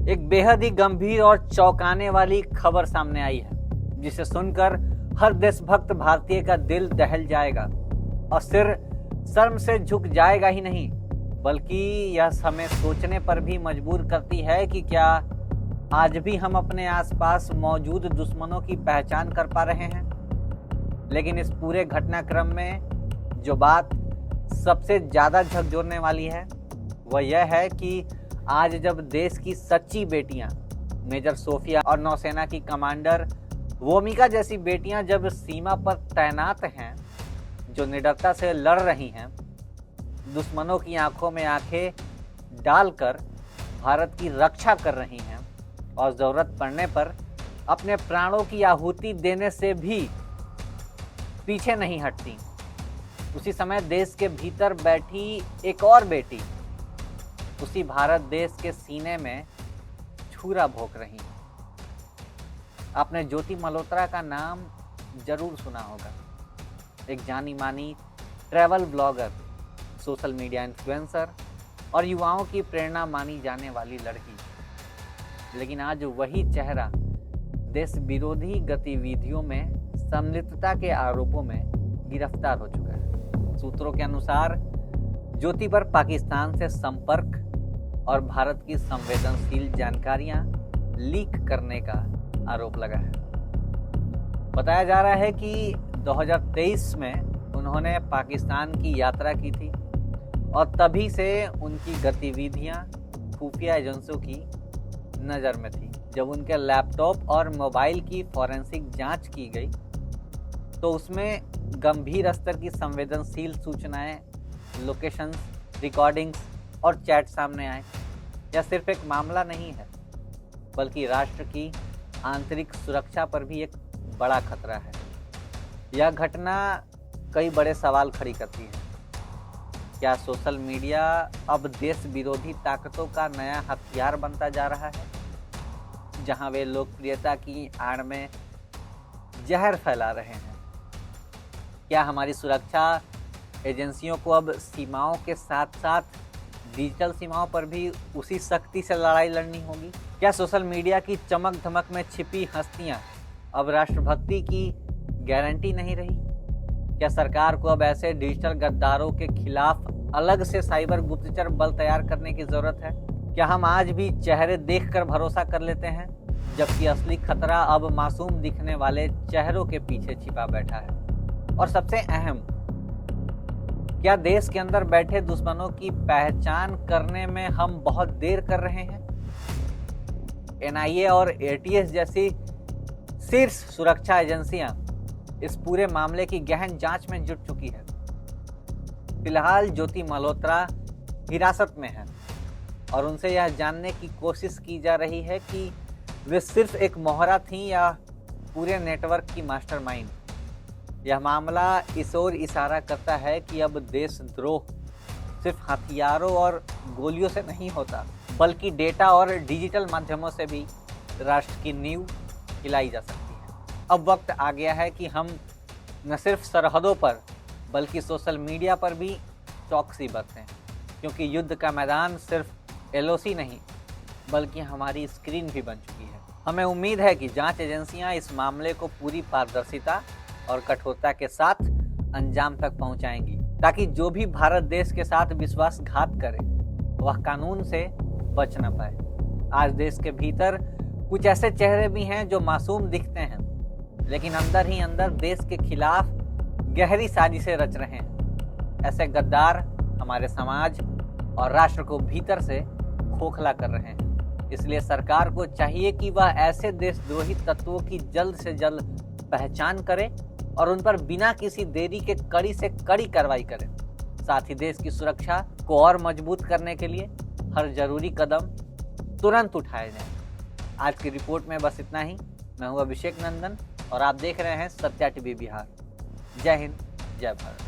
एक बेहद ही गंभीर और चौंकाने वाली खबर सामने आई है, जिसे सुनकर हर देशभक्त भारतीय का दिल दहल जाएगा और सिर शर्म से झुक जाएगा ही नहीं, बल्कि यह हमें सोचने पर भी मजबूर करती है कि क्या आज भी हम अपने आसपास मौजूद दुश्मनों की पहचान कर पा रहे हैं। लेकिन इस पूरे घटनाक्रम में जो बात सबसे ज्यादा झकझोरने वाली है वह यह है कि आज जब देश की सच्ची बेटियां मेजर सोफिया और नौसेना की कमांडर वोमिका जैसी बेटियां जब सीमा पर तैनात हैं, जो निडरता से लड़ रही हैं, दुश्मनों की आंखों में आंखें डालकर भारत की रक्षा कर रही हैं और जरूरत पड़ने पर अपने प्राणों की आहुति देने से भी पीछे नहीं हटती, उसी समय देश के भीतर बैठी एक और बेटी उसी भारत देश के सीने में छुरा भोंक रही है। आपने ज्योति मल्होत्रा का नाम जरूर सुना होगा। एक जानी मानी travel blogger, social media influencer और युवाओं की प्रेरणा मानी जाने वाली लड़की। लेकिन आज वही चेहरा देश विरोधी गतिविधियों में संलिप्तता के आरोपों में गिरफ्तार हो चुका है। सूत्रों के अनुसार ज्योति पर पाकिस्तान से संपर्क और भारत की संवेदनशील जानकारियां लीक करने का आरोप लगा है। बताया जा रहा है कि 2023 में उन्होंने पाकिस्तान की यात्रा की थी और तभी से उनकी गतिविधियां खुफिया एजेंसियों की नज़र में थी। जब उनके लैपटॉप और मोबाइल की फॉरेंसिक जांच की गई तो उसमें गंभीर स्तर की संवेदनशील सूचनाएं, लोकेशंस, रिकॉर्डिंग्स और चैट सामने आए। यह सिर्फ एक मामला नहीं है, बल्कि राष्ट्र की आंतरिक सुरक्षा पर भी एक बड़ा खतरा है। यह घटना कई बड़े सवाल खड़ी करती है। क्या सोशल मीडिया अब देश विरोधी ताकतों का नया हथियार बनता जा रहा है, जहां वे लोकप्रियता की आड़ में जहर फैला रहे हैं? क्या हमारी सुरक्षा एजेंसियों को अब सीमाओं के साथ साथ डिजिटल सीमाओं पर भी उसी सख्ती से लड़ाई लड़नी होगी? क्या सोशल मीडिया की चमक धमक में छिपी हस्तियां अब राष्ट्रभक्ति की गारंटी नहीं रही? क्या सरकार को अब ऐसे डिजिटल गद्दारों के खिलाफ अलग से साइबर गुप्तचर बल तैयार करने की जरूरत है? क्या हम आज भी चेहरे देखकर भरोसा कर लेते हैं, जबकि असली खतरा अब मासूम दिखने वाले चेहरों के पीछे छिपा बैठा है? और सबसे अहम, क्या देश के अंदर बैठे दुश्मनों की पहचान करने में हम बहुत देर कर रहे हैं? NIA और ATS जैसी शीर्ष सुरक्षा एजेंसियां इस पूरे मामले की गहन जांच में जुट चुकी है। फिलहाल ज्योति मल्होत्रा हिरासत में है और उनसे यह जानने की कोशिश की जा रही है कि वे सिर्फ एक मोहरा थीं या पूरे नेटवर्क की मास्टरमाइंड। यह मामला इस ओर इशारा करता है कि अब देशद्रोह सिर्फ हथियारों और गोलियों से नहीं होता, बल्कि डेटा और डिजिटल माध्यमों से भी राष्ट्र की नींव हिलाई जा सकती है। अब वक्त आ गया है कि हम न सिर्फ सरहदों पर बल्कि सोशल मीडिया पर भी चौकसी बरतें, क्योंकि युद्ध का मैदान सिर्फ LOC नहीं बल्कि हमारी स्क्रीन भी बन चुकी है। हमें उम्मीद है कि जांच एजेंसियां इस मामले को पूरी पारदर्शिता और कठोरता के साथ अंजाम तक पहुंचाएंगी, ताकि जो भी भारत देश के साथ विश्वासघात करे वह कानून से बच न पाए। आज देश के भीतर कुछ ऐसे चेहरे भी हैं जो मासूम दिखते हैं, लेकिन अंदर ही अंदर देश के खिलाफ गहरी साजिशें रच रहे हैं। ऐसे गद्दार हमारे समाज और राष्ट्र को भीतर से खोखला कर रहे हैं। इसलिए सरकार को चाहिए कि वह ऐसे देशद्रोही तत्वों की जल्द से जल्द पहचान करे और उन पर बिना किसी देरी के कड़ी से कड़ी कार्रवाई करे। साथ ही देश की सुरक्षा को और मजबूत करने के लिए हर जरूरी कदम तुरंत उठाए जाएं। आज की रिपोर्ट में बस इतना ही। मैं हूं अभिषेक नंदन और आप देख रहे हैं सत्या टीवी बिहार। जय हिंद, जय भारत।